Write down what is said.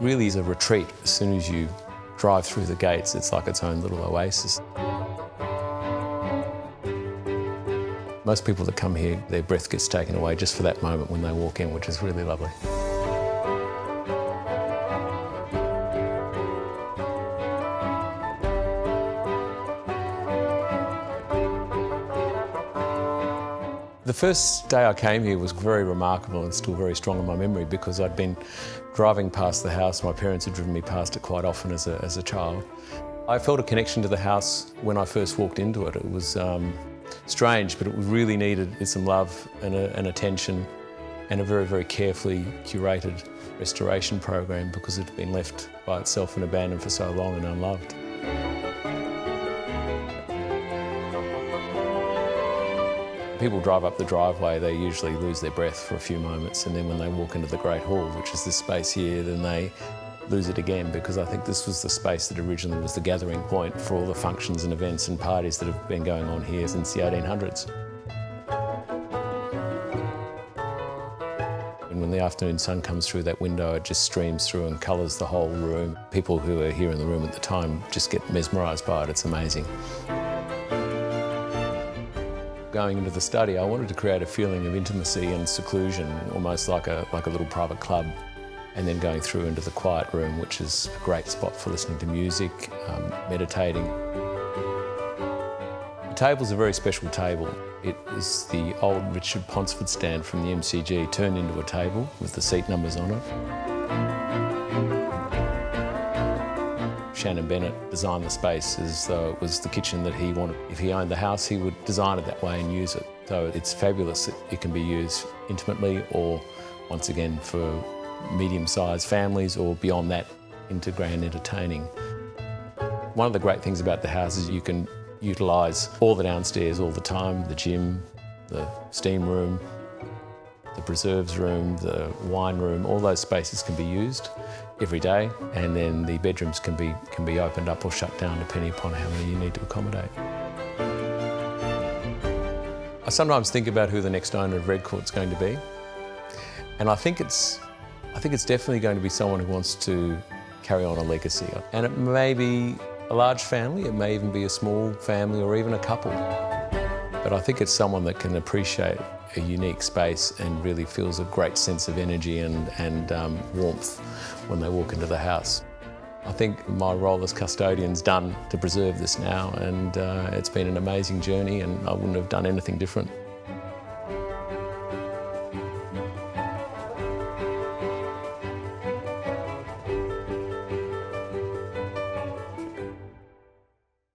really is a retreat. As soon as you drive through the gates, it's like its own little oasis. Most people that come here, their breath gets taken away just for that moment when they walk in, which is really lovely. The first day I came here was very remarkable and still very strong in my memory because I'd been driving past the house. My parents had driven me past it quite often as a child. I felt a connection to the house when I first walked into it. It was strange, but it really needed some love and attention and a very, very carefully curated restoration program because it had been left by itself and abandoned for so long and unloved. People drive up the driveway, they usually lose their breath for a few moments, and then when they walk into the Great Hall, which is this space here, then they lose it again, because I think this was the space that originally was the gathering point for all the functions and events and parties that have been going on here since the 1800s. And when the afternoon sun comes through that window, it just streams through and colours the whole room. People who are here in the room at the time just get mesmerised by it. It's amazing. Going into the study, I wanted to create a feeling of intimacy and seclusion, almost like a little private club. And then going through into the quiet room, which is a great spot for listening to music, meditating. The table's a very special table. It is the old Richard Ponsford stand from the MCG turned into a table with the seat numbers on it. Shannon Bennett designed the space as though it was the kitchen that he wanted. If he owned the house, he would design it that way and use it. So it's fabulous that it can be used intimately or, once again, for medium-sized families or beyond that into grand entertaining. One of the great things about the house is you can utilise all the downstairs all the time, the gym, the steam room, the preserves room, the wine room, all those spaces can be used every day, and then the bedrooms can be opened up or shut down depending upon how many you need to accommodate. I sometimes think about who the next owner of Redcourt's going to be, and I think it's definitely going to be someone who wants to carry on a legacy. And it may be a large family, it may even be a small family or even a couple. But I think it's someone that can appreciate a unique space and really feels a great sense of energy and warmth when they walk into the house. I think my role as custodian's done to preserve this now, and it's been an amazing journey, and I wouldn't have done anything different.